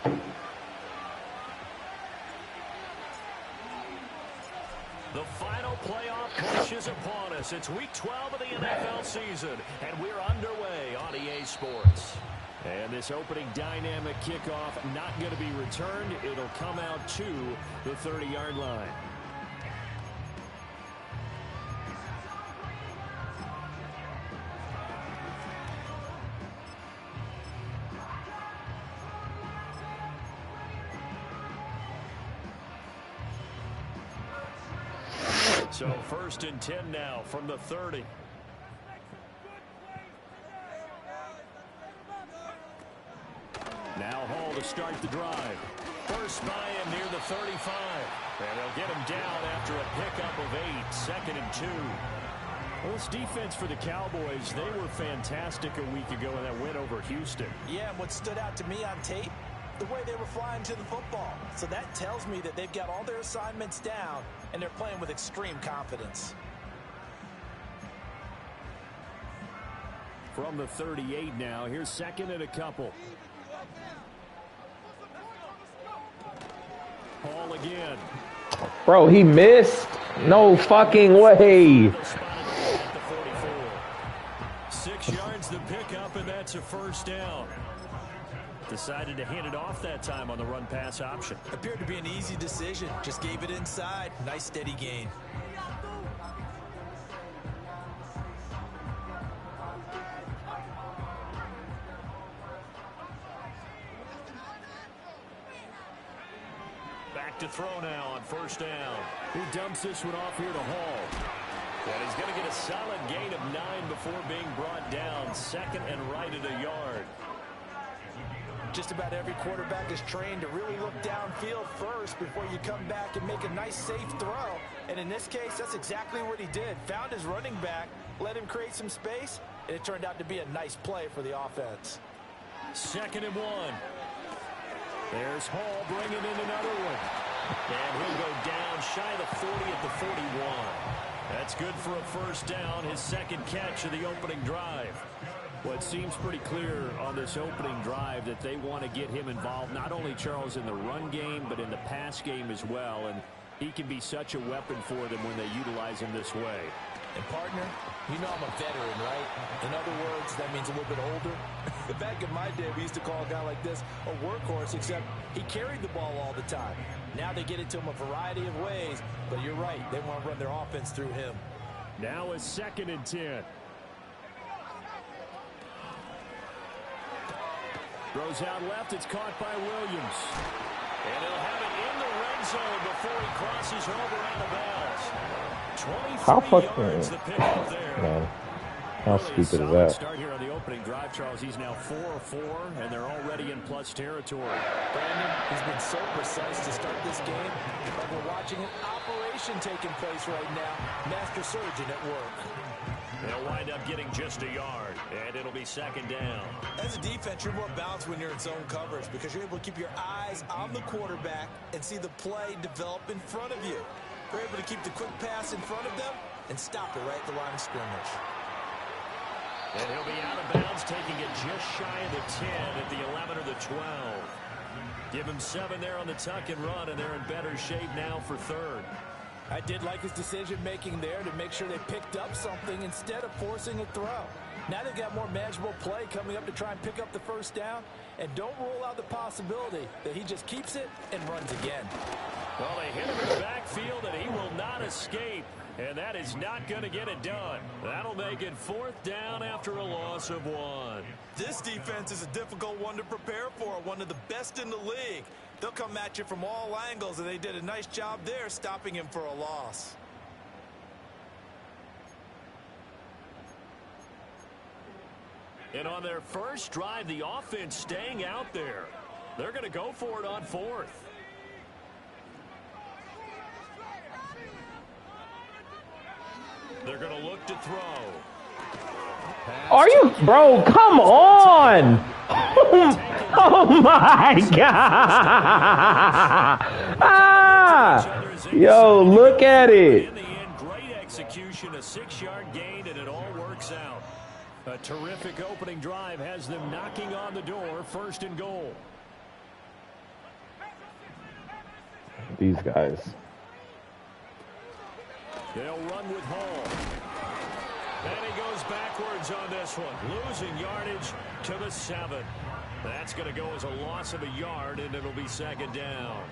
The final playoff push is upon us. It's week 12 of the NFL season, and we're underway on EA Sports. And this opening dynamic kickoff not going to be returned. It'll come out to the 30-yard line. So 1st and 10 now from the 30. Now Hall to start the drive. First by him near the 35. And they'll get him down after a pickup of 8. 2nd and 2. Well, this defense for the Cowboys, they were fantastic a week ago in that win over Houston. Yeah, and what stood out to me on tape, the way they were flying to the football. So that tells me that they've got all their assignments down, and they're playing with extreme confidence. From the 38 now, here's 2nd and a couple. Hall again. Bro, he missed. No fucking way. 6 yards the pickup, and that's a 1st down. Decided to hand it off that time on the run-pass option. Appeared to be an easy decision. Just gave it inside. Nice steady gain. Back to throw now on 1st down. He dumps this one off here to Hall. And he's going to get a solid gain of 9 before being brought down. 2nd and right at a yard. Just about every quarterback is trained to really look downfield first before you come back and make a nice, safe throw. And in this case, that's exactly what he did. Found his running back, let him create some space, and it turned out to be a nice play for the offense. 2nd and 1. There's Hall bringing in another one. And he'll go down shy of the 40 at the 41. That's good for a 1st down, his 2nd catch of the opening drive. Well, it seems pretty clear on this opening drive that they want to get him involved, not only, Charles, in the run game, but in the pass game as well. And he can be such a weapon for them when they utilize him this way. And, partner, you know I'm a veteran, right? In other words, that means a little bit older. Back in my day, we used to call a guy like this a workhorse, except he carried the ball all the time. Now they get it to him a variety of ways, but you're right. They want to run their offense through him. Now a 2nd and 10. Throws out left. It's caught by Williams. And he'll have it in the red zone before he crosses over on the bounds. 23 yards the pickup there. Man, how stupid is that? Start here on the opening drive, Charles. He's now 4-4, and they're already in plus territory. Brandon, he's been so precise to start this game, but we're watching an operation taking place right now. Master surgeon at work. They'll wind up getting just a yard, and it'll be 2nd down. As a defense, you're more balanced when you're in zone coverage because you're able to keep your eyes on the quarterback and see the play develop in front of you. You're able to keep the quick pass in front of them and stop it right at the line of scrimmage. And he'll be out of bounds, taking it just shy of the 10 at the 11 or the 12. Give him 7 there on the tuck and run, and they're in better shape now for 3rd. I did like his decision-making there to make sure they picked up something instead of forcing a throw. Now they've got more manageable play coming up to try and pick up the 1st down, and don't rule out the possibility that he just keeps it and runs again. Well, they hit him in the backfield, and he will not escape, and that is not going to get it done. That'll make it 4th down after a loss of 1. This defense is a difficult one to prepare for, one of the best in the league. They'll come at you from all angles, and they did a nice job there stopping him for a loss. And on their first drive, the offense staying out there. They're going to go for it on 4th. They're going to look to throw. Are you, bro? Come on! Oh my God! Ah! Yo, look at it. In the end, great execution, a 6-yard gain, and it all works out. A terrific opening drive has them knocking on the door, 1st and goal. These guys. They'll run with Hall. And he goes backwards on this one, losing yardage to the 7. That's going to go as a loss of a yard, and it'll be second down.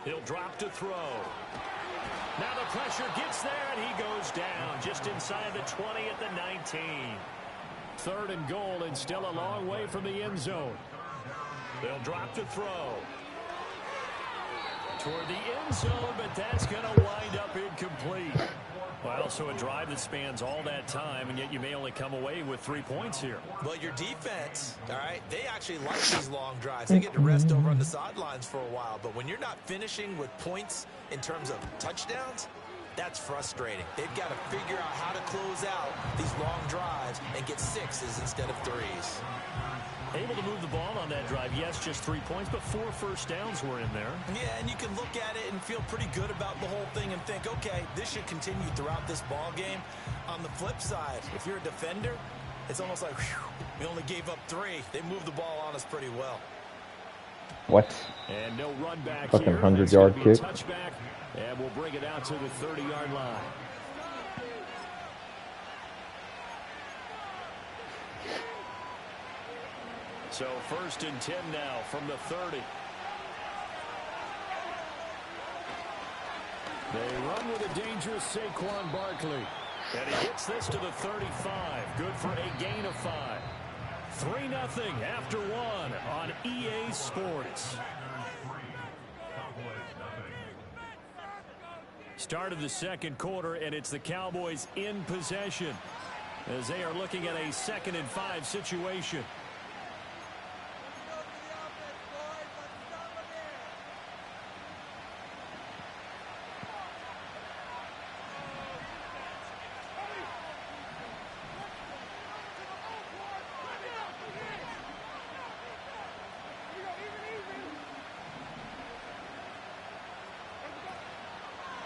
He'll drop to throw. Now the pressure gets there, and he goes down just inside the 20 at the 19. 3rd and goal, and still a long way from the end zone. They'll drop to throw. Toward the end zone, but that's going to wind up incomplete. Well, so a drive that spans all that time, and yet you may only come away with 3 points here. Well, your defense, all right, they actually like these long drives. They get to rest over on the sidelines for a while. But when you're not finishing with points in terms of touchdowns, that's frustrating. They've got to figure out how to close out these long drives and get 6s instead of 3s. Able to move the ball on that drive. Yes, just 3 points, but 4 first downs were in there. Yeah, and you can look at it and feel pretty good about the whole thing and think, okay, this should continue throughout this ball game. On the flip side, if you're a defender, it's almost like, whew, we only gave up 3. They moved the ball on us pretty well. What? And no run back fucking here. 100-yard kick. Touchback, and we'll bring it out to the 30-yard line. So 1st and 10 now from the 30. They run with a dangerous Saquon Barkley. And he hits this to the 35. Good for a gain of 5. 3-0 after 1 on EA Sports. Start of the second quarter, and it's the Cowboys in possession as they are looking at a 2nd and 5 situation.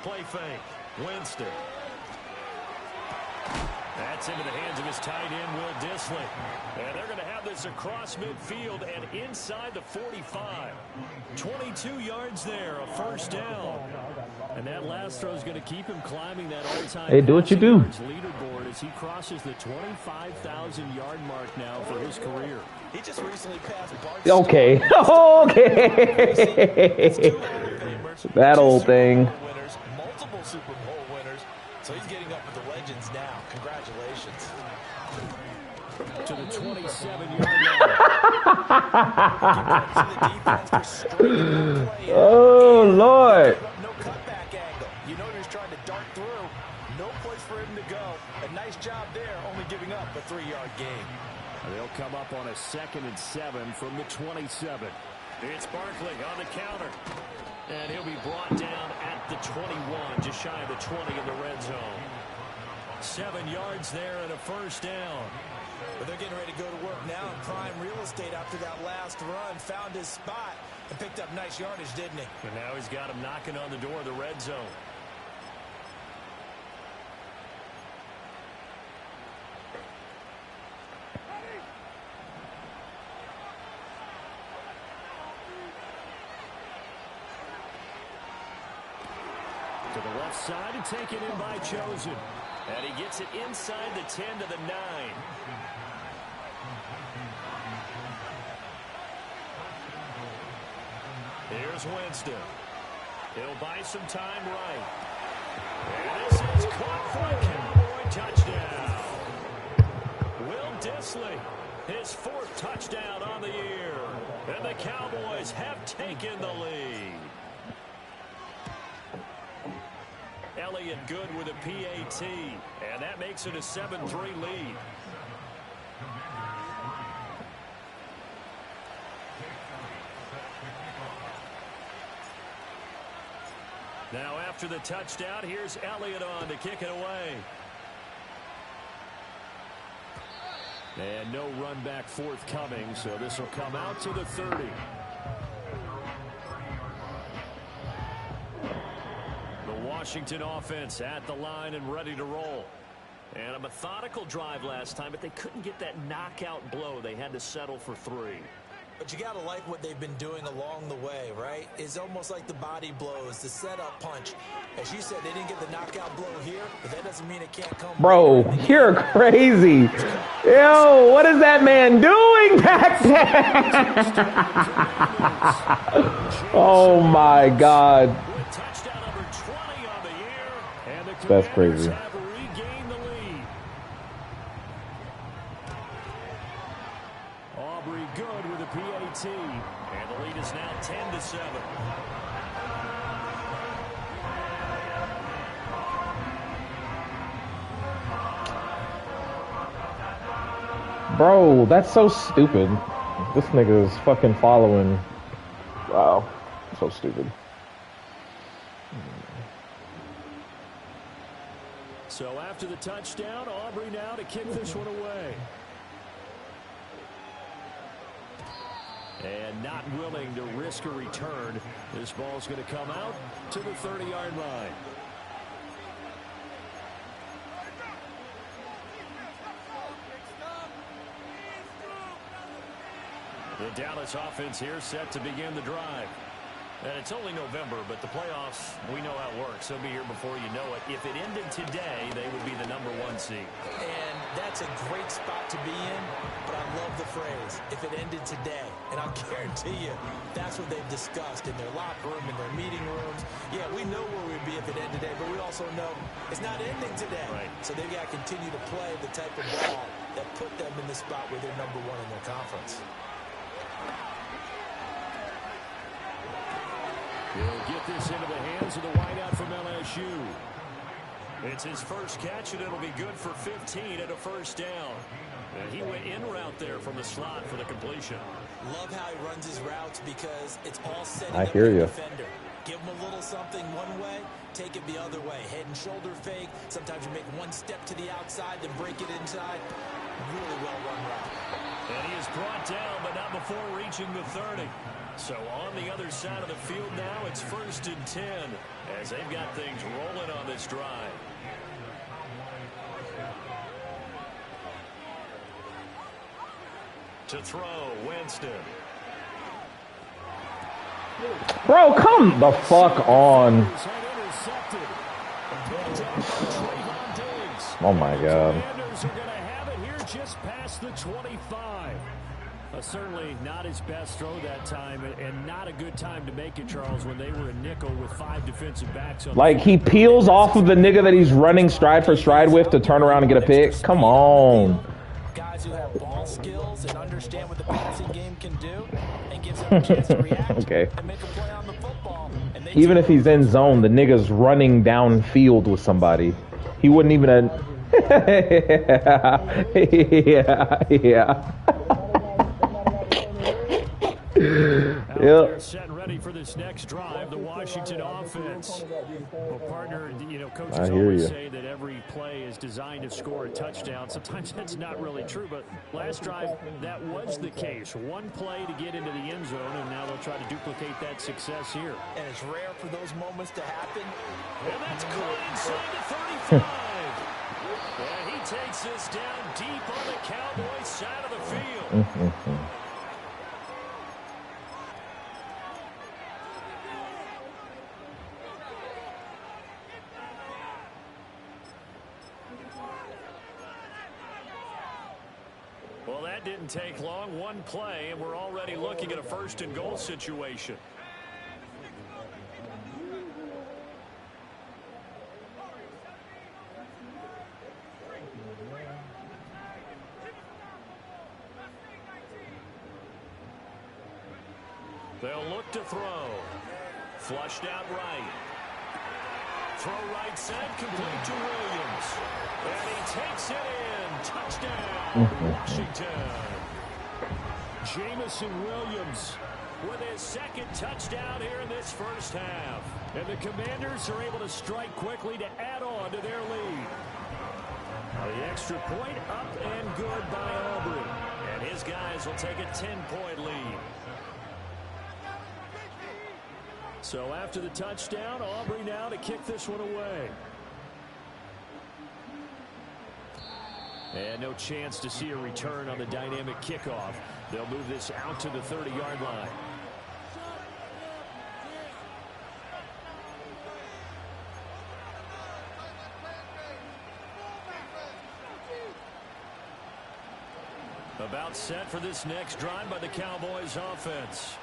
Play fake. Winston. That's into the hands of his tight end, Will Dissly. And they're going to have this across midfield and inside the 45. 22 yards there, a first down. And that last throw is going to keep him climbing that all-time Hey, do what you do. leaderboard as he crosses the 25,000-yard mark now for his career. He just recently passed Bart. Okay. Okay. That old thing. Multiple Super Bowl winners. So he's getting up with the legends now. Congratulations. To the 27-yard line. Oh, Lord. No cutback angle. You know he's trying to dart through. No place for him to go. A nice job there, only giving up a 3-yard gain. They'll come up on a 2nd and 7 from the 27. It's Barkley on the counter. And he'll be brought down at the 21, just shy of the 20 in the red zone. 7 yards there and a first down. But they're getting ready to go to work now in prime real estate after that last run. Found his spot and picked up nice yardage, didn't he? And now he's got him knocking on the door of the red zone. To the left side and taken in by Chosen. And he gets it inside the 10 to the 9. Here's Winston. He'll buy some time right. And this is caught for a Cowboy touchdown. Will Dissly, his 4th touchdown on the year. And the Cowboys have taken the lead. Elliott good with a PAT, and that makes it a 7-3 lead. Now after the touchdown, here's Elliott on to kick it away. And no run back forthcoming, so this will come out to the 30. The Washington offense at the line and ready to roll. And a methodical drive last time, but they couldn't get that knockout blow. They had to settle for 3. But you got to like what they've been doing along the way, right? It's almost like the body blows, the setup punch. As you said, they didn't get the knockout blow here, but that doesn't mean it can't come. Bro, you're crazy. Yo, what is that man doing back there? Oh, my God. That's crazy. Aubrey good with a PAT, and the lead is now 10-7. Bro, that's so stupid. This nigga is fucking following. Wow, so stupid. So after the touchdown, Aubrey now to kick this one away. And not willing to risk a return. This ball's going to come out to the 30-yard line. The Dallas offense here set to begin the drive. And it's only November, but the playoffs, we know how it works. They'll be here before you know it. If it ended today, they would be the #1 seed. And that's a great spot to be in, but I love the phrase, if it ended today. And I'll guarantee you, that's what they've discussed in their locker room, in their meeting rooms. Yeah, we know where we'd be if it ended today, but we also know it's not ending today. Right. So they've got to continue to play the type of ball that put them in the spot where they're #1 in their conference. He'll get this into the hands of the wideout from LSU. It's his first catch, and it'll be good for 15 at a first down. And he went in route there from the slot for the completion. Love how he runs his routes because it's all setting I up hear the you. defender. Give him a little something one way, take it the other way. Head and shoulder fake. Sometimes you make one step to the outside, then break it inside. Really well run route. And he is brought down, but not before reaching the 30. So on the other side of the field now, it's 1st and 10 as they've got things rolling on this drive. To throw, Winston. Bro, come the fuck on. Oh my God. Commanders are going to have it here just past the 25. Certainly not his best throw that time, and not a good time to make it, Charles, when they were a nickel with 5 defensive backs on. Like, he peels off of the nigga that he's running stride for stride with to turn around and get a pick. Come on. Guys who have ball skills and understand what the passing game can do, and gives them a chance to react Okay. and make a play on the football. And Even if he's in zone, the nigga's running downfield with somebody. He wouldn't even... yeah. They're set and ready for this next drive, the Washington offense. Well, partner, coaches always say that every play is designed to score a touchdown. Sometimes that's not really true, but last drive, that was the case. One play to get into the end zone, and now they'll try to duplicate that success here. And it's rare for those moments to happen. And that's caught inside the 35. And he takes this down deep on the Cowboys side of the field. Well, that didn't take long. One play, and we're already looking at a 1st and goal situation. They'll look to throw. Flushed out right. Throw right side, complete to Williams. And he takes it in. Touchdown, Washington. Jamison Williams with his 2nd touchdown here in this first half. And the Commanders are able to strike quickly to add on to their lead. The extra point up and good by Aubrey. And his guys will take a 10-point lead. So after the touchdown, Aubrey now to kick this one away. And no chance to see a return on the dynamic kickoff. They'll move this out to the 30-yard line. About set for this next drive by the Cowboys offense.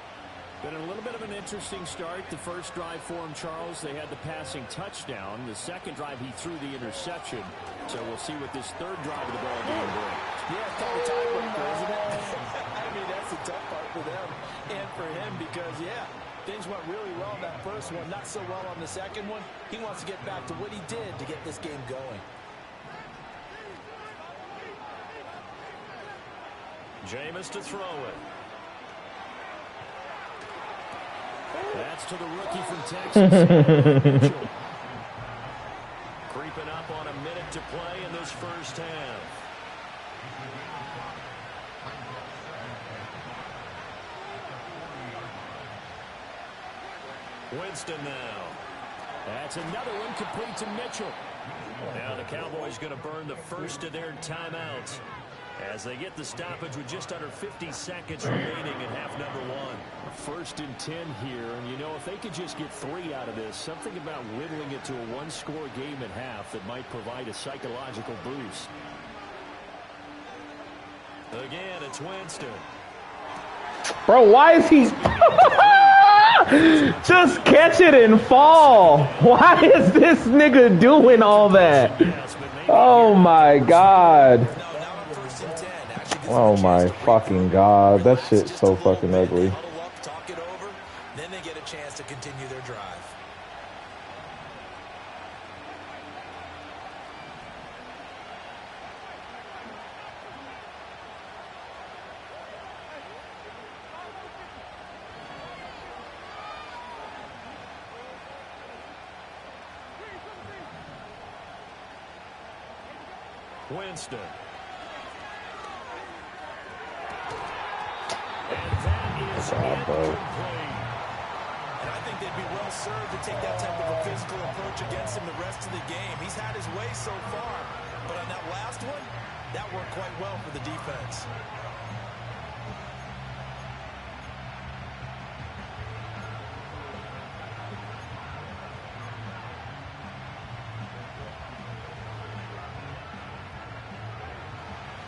Been a little bit of an interesting start. The first drive for him, Charles, they had the passing touchdown. The second drive, he threw the interception. So we'll see what this third drive of the ball game brings. Yeah, it's kind of a tiebreaker, isn't it? I mean, that's the tough part for them and for him because, yeah, things went really well in that first one, not so well on the second one. He wants to get back to what he did to get this game going. Jameis to throw it. That's to the rookie from Texas. Creeping up on a minute to play in this first half. Winston now. That's another one complete to Mitchell. Now the Cowboys going to burn the first of their timeouts as they get the stoppage with just under 50 seconds remaining in half number one. 1st and 10 here, and you know, if they could just get 3 out of this, something about whittling it to a one-score game at half that might provide a psychological boost. Again, it's Winston. Bro, why is he... Just catch it and fall. Why is this nigga doing all that? Oh, my God. Oh, my fucking God. That shit's so fucking ugly. Talk it over, then they get a chance to continue their drive. Winston. And that is incomplete. And I think they'd be well served to take that type of a physical approach against him the rest of the game. He's had his way so far, but on that last one, that worked quite well for the defense.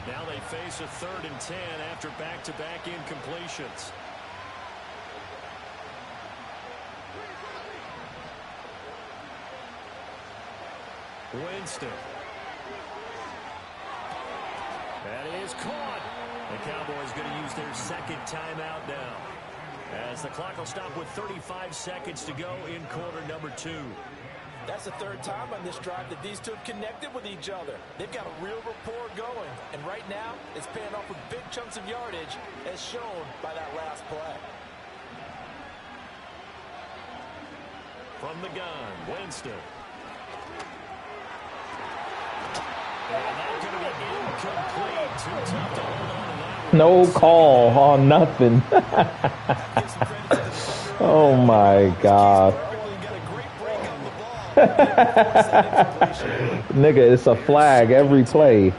Now they face a 3rd and 10 after back-to-back incompletions. Winston. That is caught. The Cowboys going to use their 2nd timeout now, as the clock will stop with 35 seconds to go in quarter number 2. That's the 3rd time on this drive that these two have connected with each other. They've got a real rapport going. And right now, it's paying off with big chunks of yardage, as shown by that last play. From the gun, Winston. And that's going to be incomplete. Too tough to hold on to that one. No call on nothing. Oh, my God. Nigga, it's a flag every play.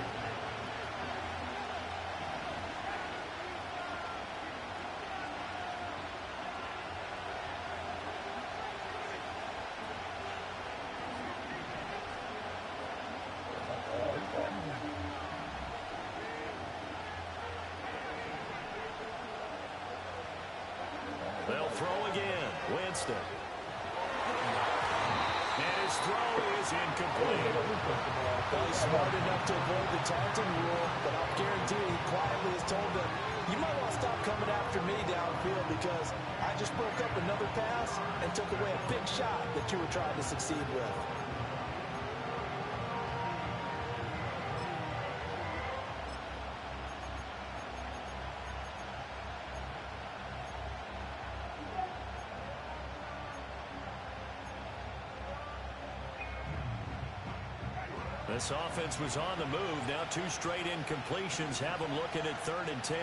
They'll throw again. Winston. And his throw is incomplete. Well, he's smart enough to avoid the taunting rule, but I'll guarantee he quietly has told them, you might want to stop coming after me downfield because I just broke up another pass and took away a big shot that you were trying to succeed with. This offense was on the move. Now 2 straight incompletions have them looking at 3rd and 10.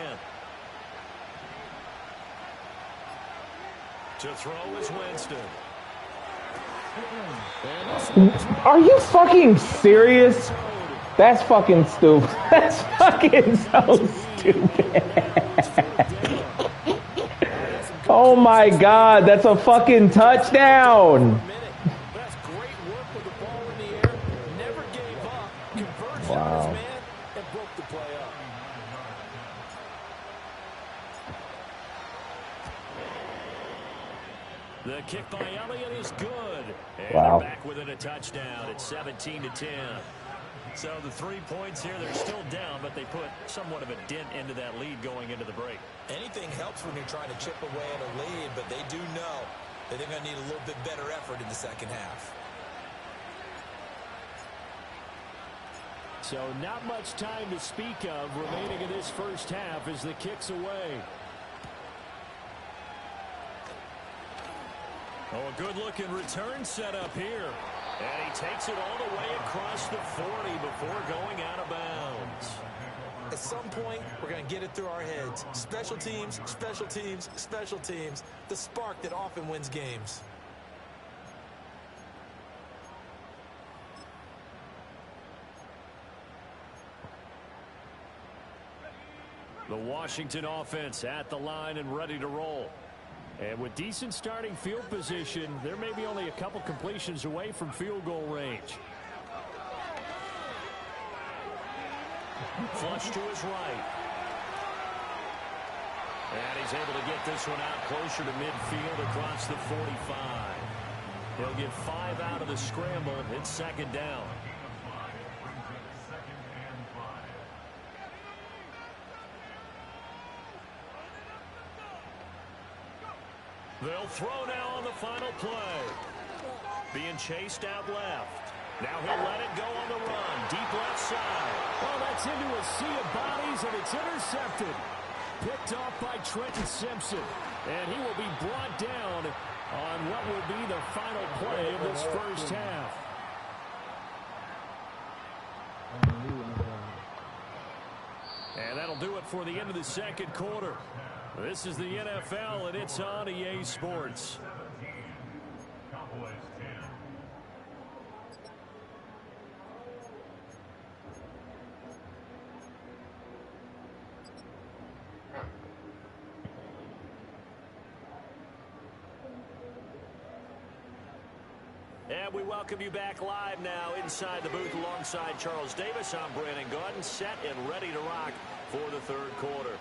To throw is Winston. Are you fucking serious? That's fucking stupid. That's fucking so stupid. Oh my God, that's a fucking touchdown. That's great work with the ball in the air. Never gave up. Converged on his man and broke the play up. The kick by Elliott is good. And Wow. they're back within a touchdown. It's 17-10. So the 3 points here, they're still down, but they put somewhat of a dent into that lead going into the break. Anything helps when you're trying to chip away at a lead, but they do know that they're going to need a little bit better effort in the second half. So not much time to speak of remaining in this first half as the kick's away. Oh, a good-looking return set up here. And he takes it all the way across the 40 before going out of bounds. At some point, we're going to get it through our heads. Special teams, special teams, special teams. The spark that often wins games. The Washington offense at the line and ready to roll. And with decent starting field position, there may be only a couple completions away from field goal range. Flush to his right. And he's able to get this one out closer to midfield across the 45. He'll get 5 out of the scramble. It's second down. They'll throw now on the final play. Being chased out left. Now he'll let it go on the run. Deep left side. Oh, that's into a sea of bodies, and it's intercepted. Picked off by Trenton Simpson. And he will be brought down on what will be the final play of this first half. And that'll do it for the end of the second quarter. This is the NFL, and it's on EA Sports. And we welcome you back live now inside the booth alongside Charles Davis. I'm Brandon Gordon, set and ready to rock for the third quarter.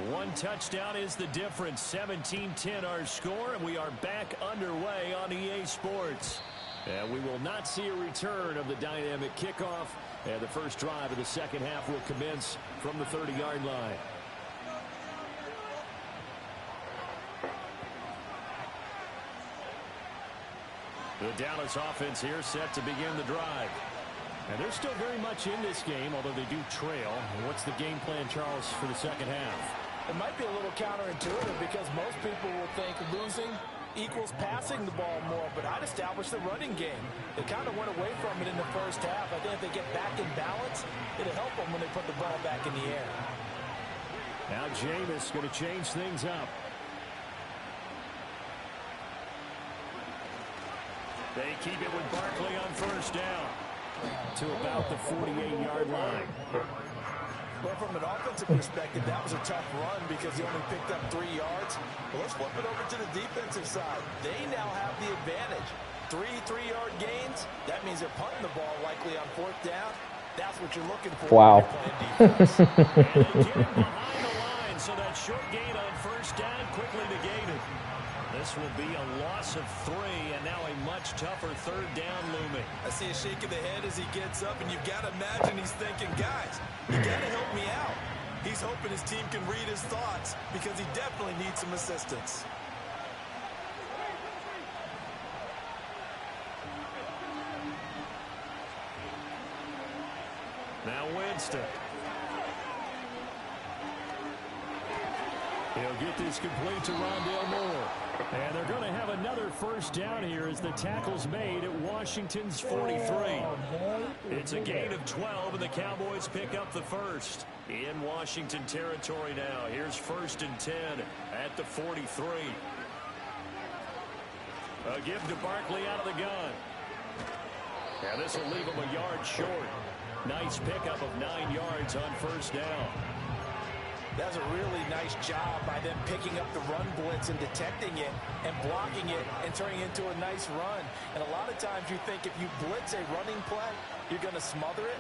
One touchdown is the difference. 17-10 our score, and we are back underway on EA Sports. And we will not see a return of the dynamic kickoff. And the first drive of the second half will commence from the 30-yard line. The Dallas offense here set to begin the drive. And they're still very much in this game, although they do trail. What's the game plan, Charles, for the second half? It might be a little counterintuitive because most people will think losing equals passing the ball more, but I'd establish the running game. They kind of went away from it in the first half. I think if they get back in balance, it'll help them when they put the ball back in the air. Now Jameis going to change things up. They keep it with Barkley on first down to about the 48-yard line. Well, from an offensive perspective, that was a tough run because he only picked up 3 yards. Well, let's flip it over to the defensive side. They now have the advantage. 3 3-yard gains. That means they're punting the ball likely on fourth down. That's what you're looking for. Wow. And they get him behind the line, so that short gain on first down quickly negated. This will be a loss of 3, and now a much tougher third down looming. I see a shake of the head as he gets up, and you've got to imagine he's thinking, guys, you got to help me out. He's hoping his team can read his thoughts because he definitely needs some assistance. Now Winston. He'll get this complete to Rondale Moore. And they're going to have another first down here as the tackle's made at Washington's 43. It's a gain of 12, and the Cowboys pick up the first in Washington territory now. Here's 1st and 10 at the 43. A give to Barkley out of the gun. And this will leave him a yard short. Nice pickup of 9 yards on first down. That's a really nice job by them picking up the run blitz and detecting it and blocking it and turning it into a nice run. And a lot of times you think if you blitz a running play, you're going to smother it.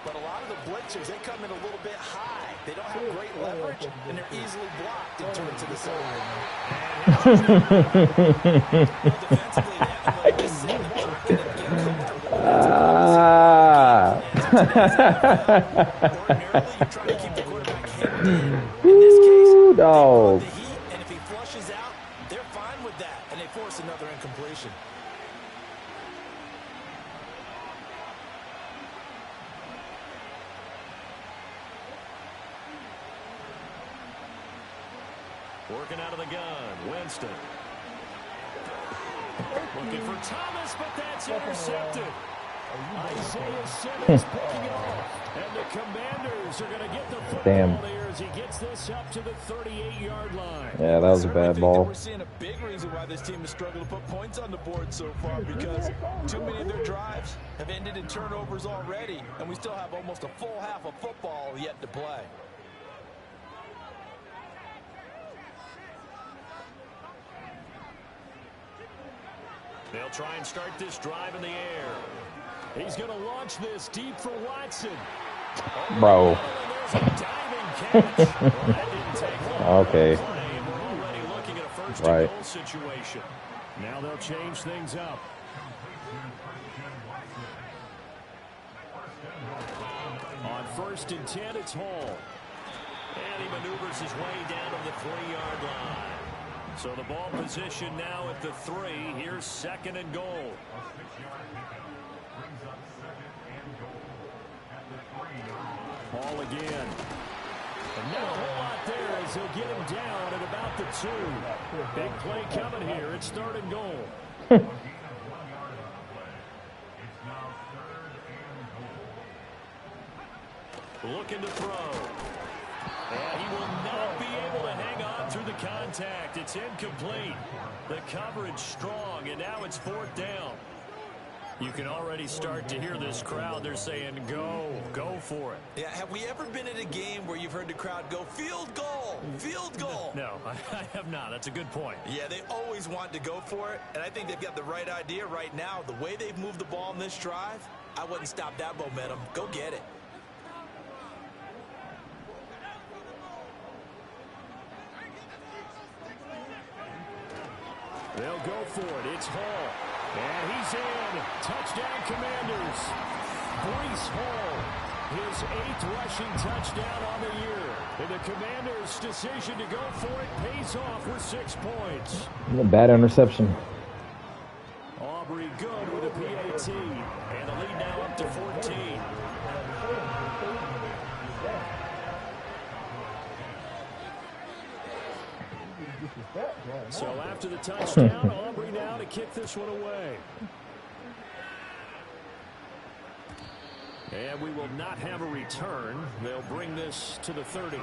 But a lot of the blitzers, they come in a little bit high. They don't have great leverage, and they're easily blocked and turned to the side. Defensively, they have to just sit in the pocket and get comfortable. Ordinarily, you're trying to keep the quarterback hemmed in. In this case, they brought the heat, and if he flushes out, they're fine with that, and they force another incompletion. Working out of the gun, Winston. Looking for Thomas, but that's intercepted. Isaiah Simmons picking it off. And the Commanders are going to get the football here as he gets this up to the 38-yard line. Yeah, that was a bad ball. We're seeing a big reason why this team has struggled to put points on the board so far, because too many of their drives have ended in turnovers already, and we still have almost a full half of football yet to play. They'll try and start this drive in the air. He's going to launch this deep for Watson. Bro. Okay. Right. Situation. Now they'll change things up. On 1st and 10, it's Hall. And he maneuvers his way down to the 3-yard line. So the ball position now at the 3. Here's 2nd and goal. Hall again. And not a whole lot there as he'll get him down at about the 2. Big play coming here. It's 3rd and goal. Looking to throw. And he will not be able to hang on through the contact. It's incomplete. The coverage strong, and now it's 4th down. You can already start to hear this crowd. They're saying, go for it. Yeah, have we ever been in a game where you've heard the crowd go, field goal, field goal? No, I have not. That's a good point. Yeah, they always want to go for it, and I think they've got the right idea right now. The way they've moved the ball in this drive, I wouldn't stop that momentum. Go get it. They'll go for it. It's Hall. And he's in. Touchdown, Commanders. Breece Hall, his 8th rushing touchdown on the year. And the Commanders' decision to go for it pays off with 6 points. A bad interception. Aubrey good with a PAT. And the lead now up to 14. So after the touchdown, Aubrey now to kick this one away. And we will not have a return. They'll bring this to the 30.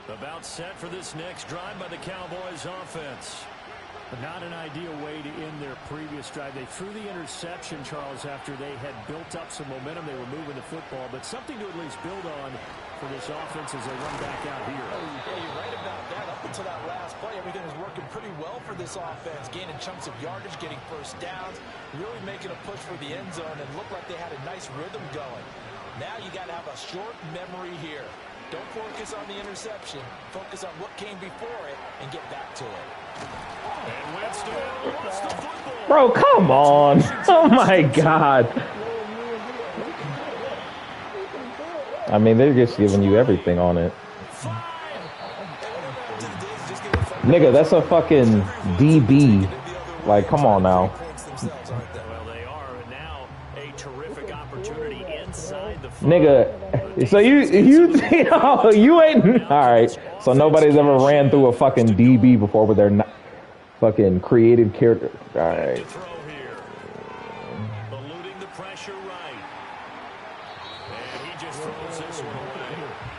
About set for this next drive by the Cowboys offense. But not an ideal way to end their previous drive. They threw the interception, Charles, after they had built up some momentum. They were moving the football, but something to at least build on for this offense as they run back out here. Yeah, you're right about that. Up until that last play, everything was working pretty well for this offense, gaining chunks of yardage, getting first downs, really making a push for the end zone, and looked like they had a nice rhythm going. Now you got to have a short memory here. Don't focus on the interception. Focus on what came before it and get back to it. And Winston lost the football. Bro, come on. Oh, my God. I mean, they're just giving you everything on it. Nigga, that's a fucking DB. Like, come on now. Well, they are now a terrific opportunity inside the Nigga, so you ain't all right. So nobody's ever ran through a fucking DB before with their fucking creative character. All right. Eluding the pressure right. And he just throws this one away.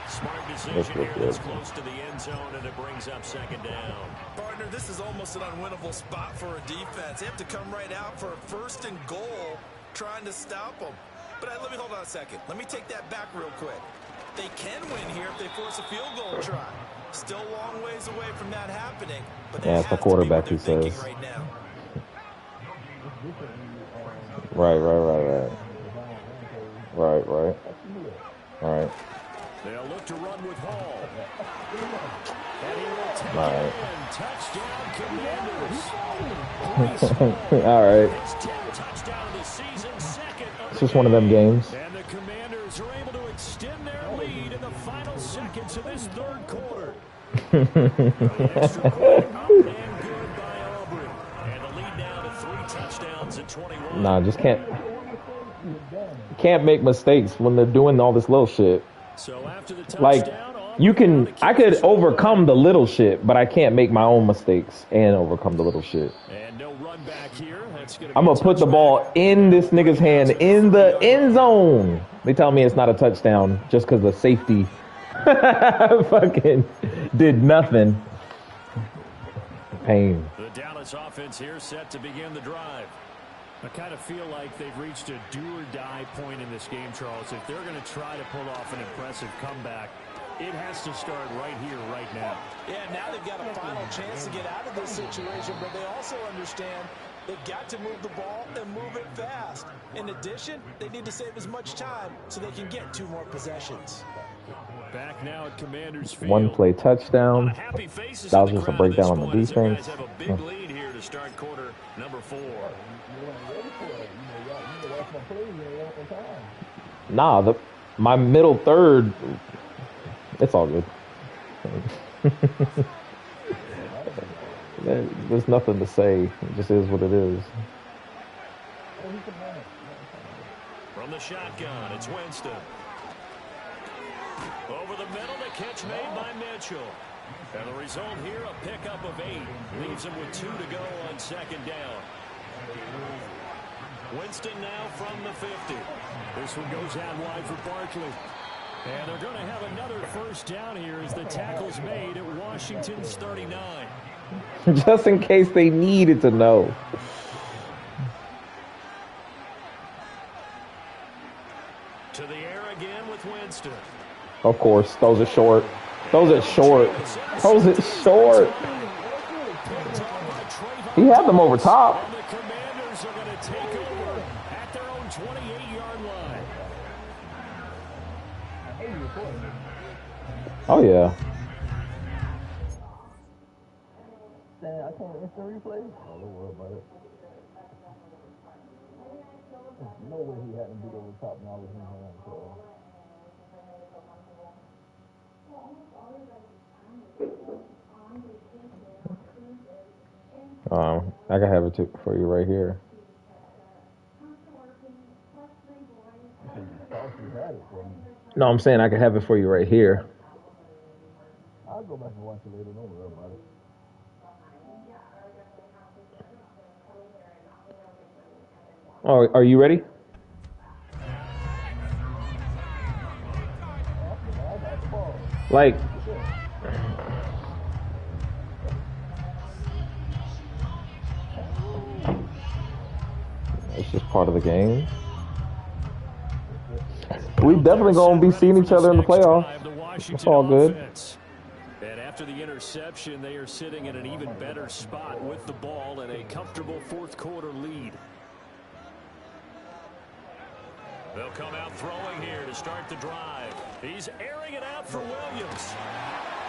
Smart position here that's close to the end zone, and it brings up second down. Partner, this is almost an unwinnable spot for a defense. They have to come right out for a 1st and goal trying to stop them. But let me hold on a second. Let me take that back real quick. They can win here if they force a field goal try. Still a long ways away from that happening. But yeah, it's the quarterback who says. Right now. Right. They'll look to run with Hall. And he will take right. Touchdown, Commanders. All right. His 10th touchdown of the season, second of It's the just one of them games. And the Commanders are able to extend their lead in the final seconds of this 3rd quarter. The extra point up and good by Aubrey. And the lead now to 3 touchdowns at 21. Nah, just can't make mistakes when they're doing all this little shit. So after the touchdown, Like, I could overcome the little shit, but I can't make my own mistakes and overcome the little shit. And no run back here. I'm going to put the ball in this nigga's hand in the end zone. They tell me it's not a touchdown just because the safety fucking did nothing. Pain. The Dallas offense here set to begin the drive. I kind of feel like they've reached a do-or-die point in this game, Charles. If they're going to try to pull off an impressive comeback, it has to start right here, right now. Yeah, now they've got a final chance to get out of this situation, but they also understand they've got to move the ball and move it fast. In addition, they need to save as much time so they can get 2 more possessions. Back now at Commanders Field. 1 play touchdown. That was just a breakdown on the defense. Have a big lead here to start quarter number 4. Nah, my middle third, it's all good. There's nothing to say. It just is what it is. From the shotgun, it's Winston. Over the middle, the catch made by Mitchell. And the result here, a pickup of 8. Leaves him with 2 to go on second down. Winston now from the 50. This one goes out wide for Barkley. And they're going to have another first down here as the tackle's made at Washington's 39. Just in case they needed to know. To the air again with Winston. Of course, those are short. Those are short. Those are short. He had them over top. And the Commanders are going to take over at their own 28-yard line. Oh, yeah. I can't instant replay. Oh, don't worry about it. No way he had to beat over the top now with him on. I can have it for you right here. No, I'm saying I can have it for you right here. I'll go back and watch it later. Don't worry about it. Oh, are you ready? Like, it's just part of the game. We definitely gonna be seeing each other in the playoffs. It's all good. And after the interception, they are sitting in an even better spot with the ball and a comfortable 4th quarter lead. They'll come out throwing here to start the drive. He's airing it out for Williams.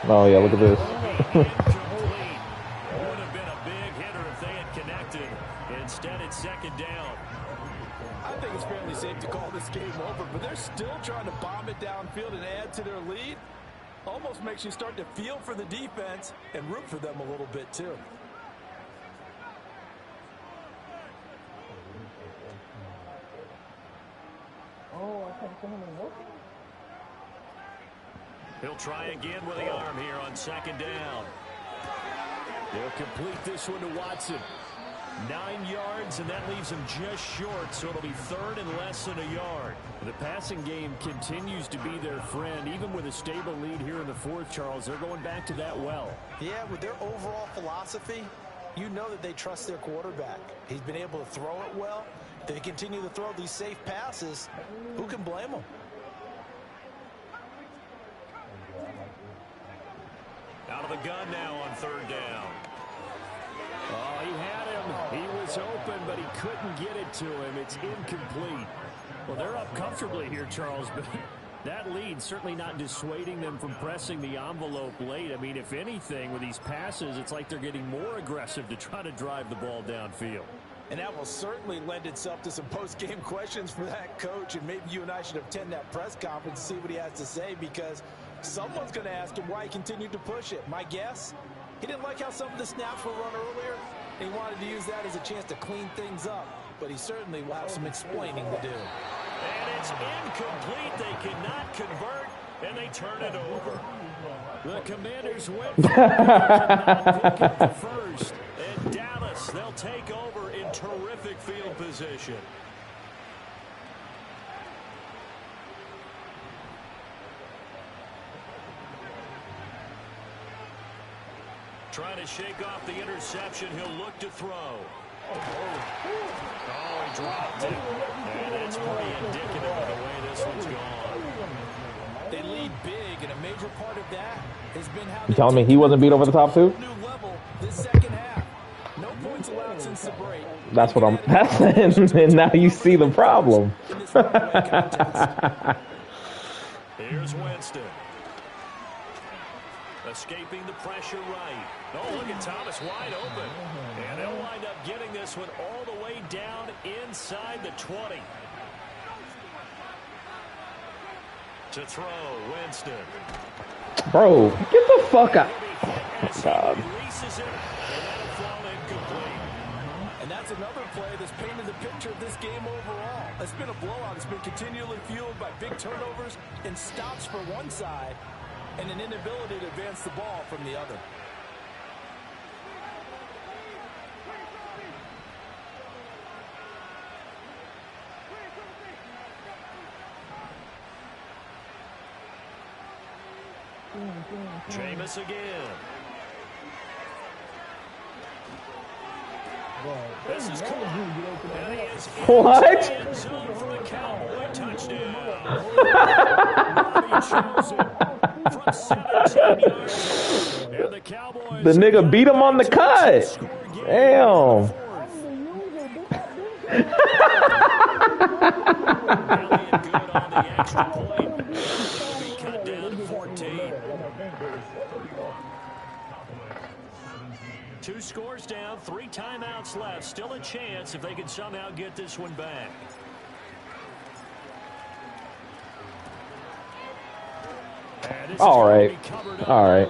Oh, yeah, look at this. Incomplete. Would have been a big hitter if they had connected. Instead, it's second down. I think it's fairly safe to call this game over, but they're still trying to bomb it downfield and add to their lead. Almost makes you start to feel for the defense and root for them a little bit, too. He'll try again with the arm here on second down. They'll complete this one to Watson. 9 yards, and that leaves him just short, so it'll be 3rd and less than a yard. The passing game continues to be their friend. Even with a stable lead here in the 4th, Charles, they're going back to that well. Yeah, with their overall philosophy, you know that they trust their quarterback. He's been able to throw it well. If they continue to throw these safe passes, who can blame them? Out of the gun now on 3rd down. Oh, he had him. He was open, but he couldn't get it to him. It's incomplete. Well, they're up comfortably here, Charles, but that lead certainly not dissuading them from pressing the envelope late. I mean, if anything, with these passes, it's like they're getting more aggressive to try to drive the ball downfield. And that will certainly lend itself to some post-game questions for that coach, and maybe you and I should attend that press conference and see what he has to say, because someone's going to ask him why he continued to push it. My guess, he didn't like how some of the snaps were run earlier, and he wanted to use that as a chance to clean things up. But he certainly will have some explaining to do. And it's incomplete. They cannot convert, and they turn it over. The Commanders went for it at the first. And Dallas, they'll take over in terrific field position. Trying to shake off the interception. He'll look to throw. Oh, he dropped it. And that's pretty indicative of the way this one's gone. They lead big, and a major part of that has been how You telling me he wasn't beat over the top too? new level this second half. No points allowed since the break. That's what I'm. And now you see the problem. Here's Winston. Escaping the pressure right. Oh, look at Thomas wide open. And they'll wind up getting this one all the way down inside the 20. To throw, Winston. Bro, get the fuck out. Oh, God. Releases it, and that'll fall incomplete. And that's another play that's painted the picture of this game overall. It's been a blowout. It's been continually fueled by big turnovers and stops for one side and an inability to advance the ball from the other. Jameis again. This is cool. And he is in What? the end zone for the Cowboy touchdown. Robbie Chosen from 17 yards. And the Cowboys. The nigga beat him on the cut. Damn. Elliott good on the extra point. It'll be cut down to 14. 2 scores down, 3 timeouts left. Still a chance if they can somehow get this one back. All right. All right.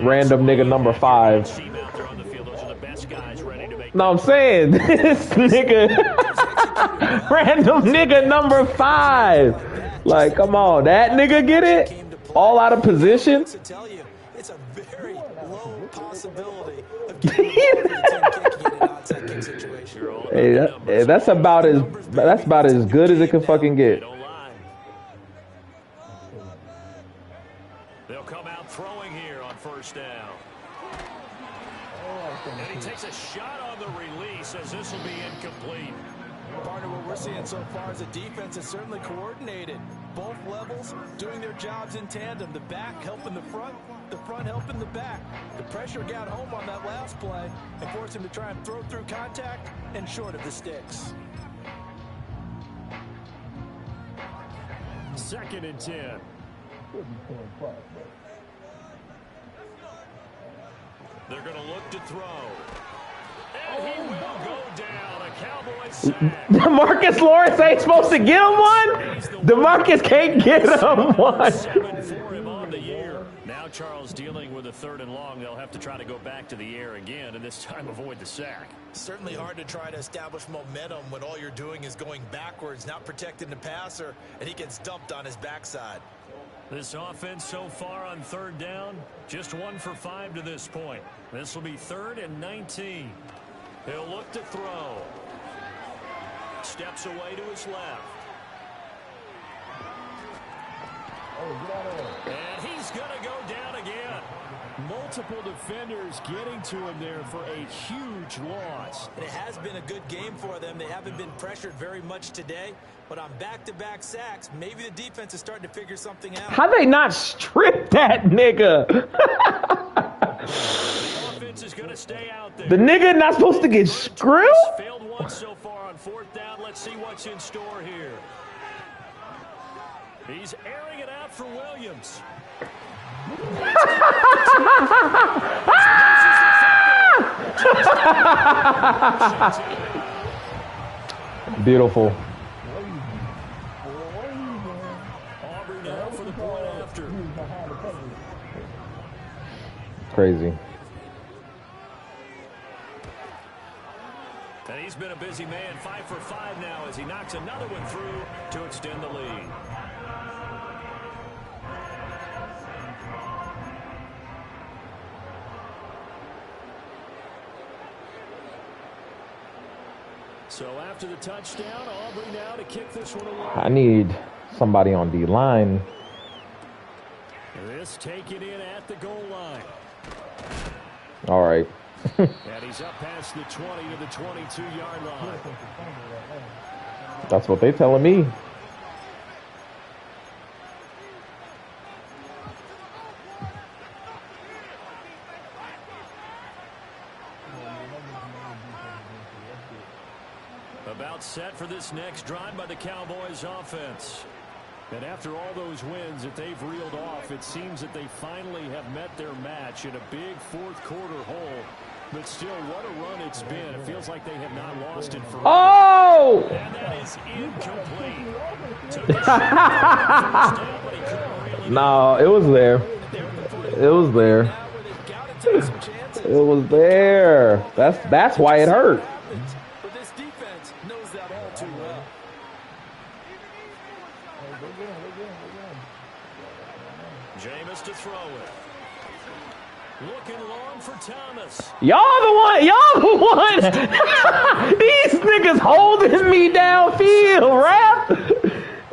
Random nigga number 5. No, I'm saying this nigga. Random nigga number 5. Like, come on. That nigga get it? All out of position? It's a very low possibility of getting an onside kick situation. Hey, that's about as good as it can fucking get. They'll come out throwing here on 1st down. And he takes a shot on the release as this will be incomplete. Part of what we're seeing so far is the defense is certainly coordinated. Both levels doing their jobs in tandem. The back helping the front helping the back. The pressure got home on that last play and forced him to try and throw through contact and short of the sticks. 2nd and 10. They're going to look to throw. And he will go down. A Cowboy sack. DeMarcus Lawrence ain't supposed to get him one? DeMarcus can't get him one. 7 for him on the year. Now Charles dealing with a 3rd and long. They'll have to try to go back to the air again and this time avoid the sack. Certainly hard to try to establish momentum when all you're doing is going backwards, not protecting the passer, and he gets dumped on his backside. This offense so far on 3rd down, just 1 for 5 to this point. This will be 3rd and 19. He'll look to throw. Steps away to his left. And he's going to go down again. Multiple defenders getting to him there for a huge loss. And it has been a good game for them. They haven't been pressured very much today. But on back-to-back sacks, maybe the defense is starting to figure something out. How they not strip that nigga? The offense is going to stay out there. The nigga not supposed to get screwed? Failed once so far on fourth down. Let's see what's in store here. He's airing it out for Williams. Beautiful. Auburn now for the point after. Crazy. And he's been a busy man, 5 for 5 now as he knocks another one through to extend the lead. So after the touchdown, Aubrey now to kick this one away. I need somebody on D-line. This taken in at the goal line. All right. And he's up past the 20 to the 22-yard line. That's what they telling me. About set for this next drive by the Cowboys offense. And after all those wins that they've reeled off, it seems that they finally have met their match in a big fourth quarter hole. But still, what a run it's been. It feels like they have not lost it forever. Oh! And that is incomplete. Took a shot at the first down, but he couldn't reel it No, it was there. It was there. It was there. That's why it hurt. But this defense knows that all too well. Jameis to throw it. Looking long for Thomas. Y'all the one. Y'all the one. These niggas holding me downfield, ref.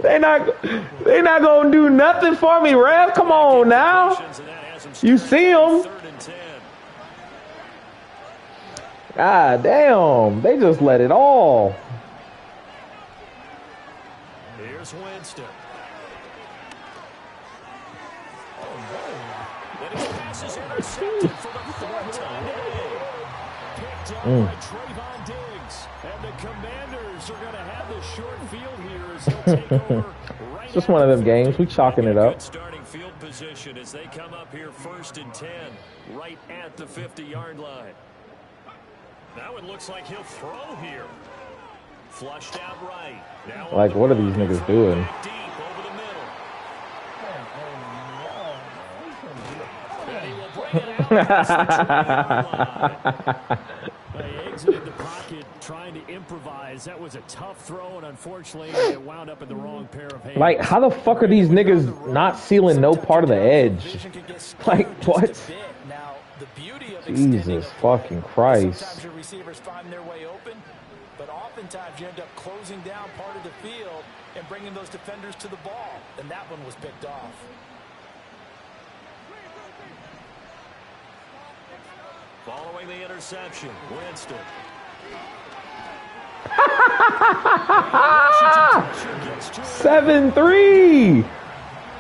They not gonna do nothing for me, ref. Come on now. You see them. God damn. They just let it all. Here's Winston. Intercepted for the third time today. Picked up by Trayvon Diggs. And the Commanders are going to have the short field here as they'll take over right Just one of them games. We chalking it up. Good starting field position as they come up here 1st and 10 right at the 50-yard line. Now it looks like he'll throw here. Flushed out right. Now Like, what are these niggas doing? deep over the middle. And he will bring it out past the 20-yard line. They exited the pocket trying to improvise. That was a tough throw, and unfortunately, it wound up in the wrong pair of hands. Like, how the fuck are these niggas not sealing no part of the edge? Like, what? Now, the beauty of Jesus fucking Christ. sometimes your receivers find their way open, but oftentimes you end up closing down part of the field and bringing those defenders to the ball, and that one was picked off. Following the interception, Winston. 7-3.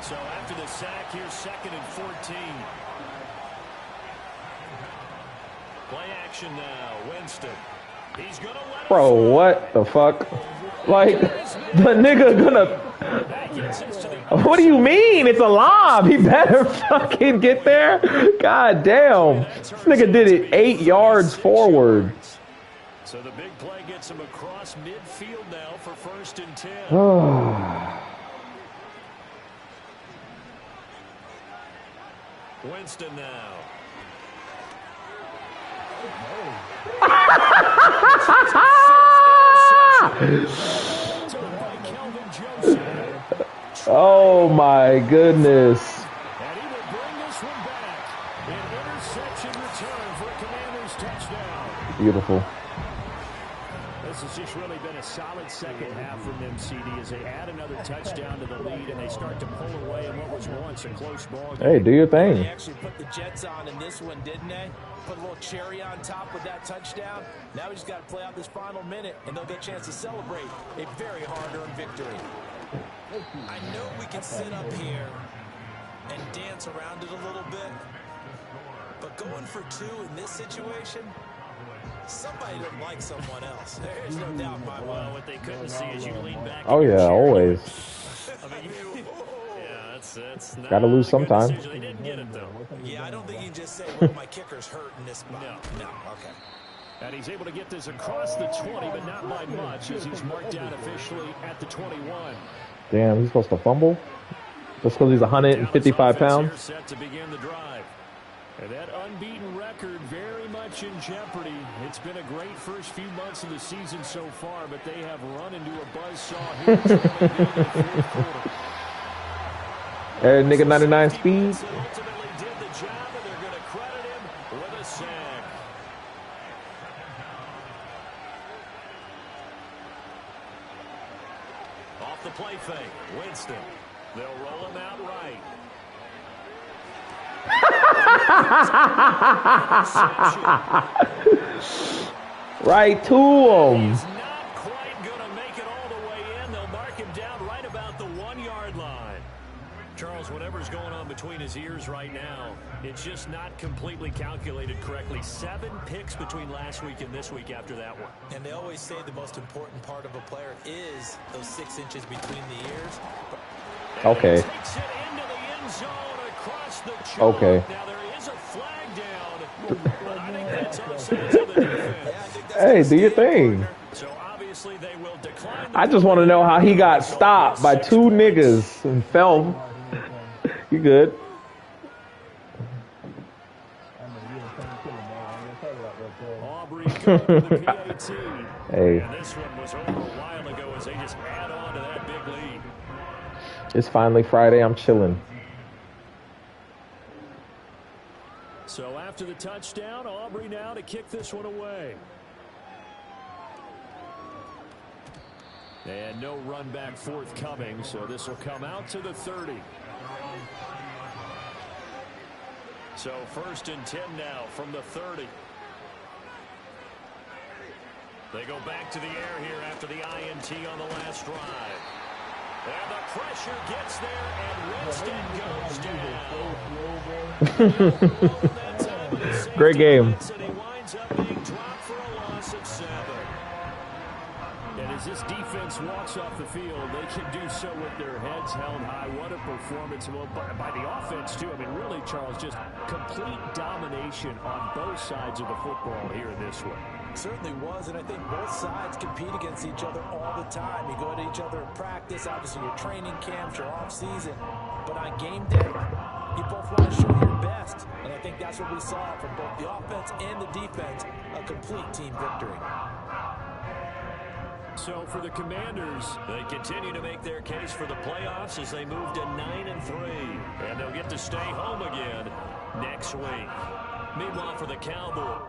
So after the sack, here's 2nd and 14. Play action now, Winston. He's gonna let it Bro, through. what the fuck? Like, the nigga gonna... That gets us to the What do you mean? It's a lob. He better fucking get there. God damn. This nigga did it 8 yards forward. So the big play gets him across midfield now for 1st and 10. Winston now. Oh my goodness. And he will bring this one back. An interception return for a Commanders touchdown. Beautiful. This has just really been a solid second half from them, CD, as they add another touchdown to the lead and they start to pull away in what was once a close ball game. Hey, do your thing. They actually put the Jets on in this one, didn't they? Put a little cherry on top with that touchdown. Now we just got to play out this final minute, and they'll get a chance to celebrate a very hard-earned victory. I know we can sit up here and dance around it a little bit, but going for two in this situation, somebody doesn't like someone else. There's no doubt in my mind. Well, what they couldn't see is you lean back. Oh, yeah, always. I mean, yeah, that's not Gotta lose a good sometime. decision. They didn't get it, though. Yeah, I don't think you can just say, well, my kicker's hurt in this spot. No, okay. And he's able to get this across the 20, but not by much, as he's marked down officially at the 21. Damn, he's supposed to fumble? Just because he's 155 pounds? Set to begin the drive. And that unbeaten record very much in jeopardy. It's been a great first few months of the season so far, but they have run into a buzzsaw here in the fourth quarter. Hey, nigga, 99 speed. Ultimately did the job, and they're going to credit him with a sack. Off the play fake, Winston. They'll roll him out right. Right to him. He's not quite going to make it all the way in. They'll mark him down right about the 1-yard line. Charles, whatever's going on between his ears right now, it's just not completely calculated correctly. 7 picks between last week and this week after that one. And they always say the most important part of a player is those 6 inches between the ears. Okay. Takes it into the end zone across the chalk. Okay. Now there is a flag down, but I think that's on sides of the defense. Hey, do your thing. So obviously they will decline. I just want to know how he got stopped by 2 niggas and fell. You good? Aubrey going to the PAT. Hey, And this one was over a while ago as they just add on to that big lead. it's finally Friday. I'm chilling. So after the touchdown, Aubrey now to kick this one away. And no run back forthcoming, so this will come out to the 30. So 1st and 10 now from the 30. They go back to the air here after the INT on the last drive. And the pressure gets there, and Winston goes down. Great game. And he winds up being dropped for a loss of 7. And as this defense walks off the field, they can do so with their heads held high. What a performance by the offense, too. I mean, really, Charles, just complete domination on both sides of the football here in this one. Certainly was, and I think both sides compete against each other all the time. You go to each other in practice, obviously your training camps, your off-season. But on game day, you both want to show your best. And I think that's what we saw from both the offense and the defense, a complete team victory. So for the Commanders, they continue to make their case for the playoffs as they move to 9-3. And they'll get to stay home again next week. Meanwhile, for the Cowboys,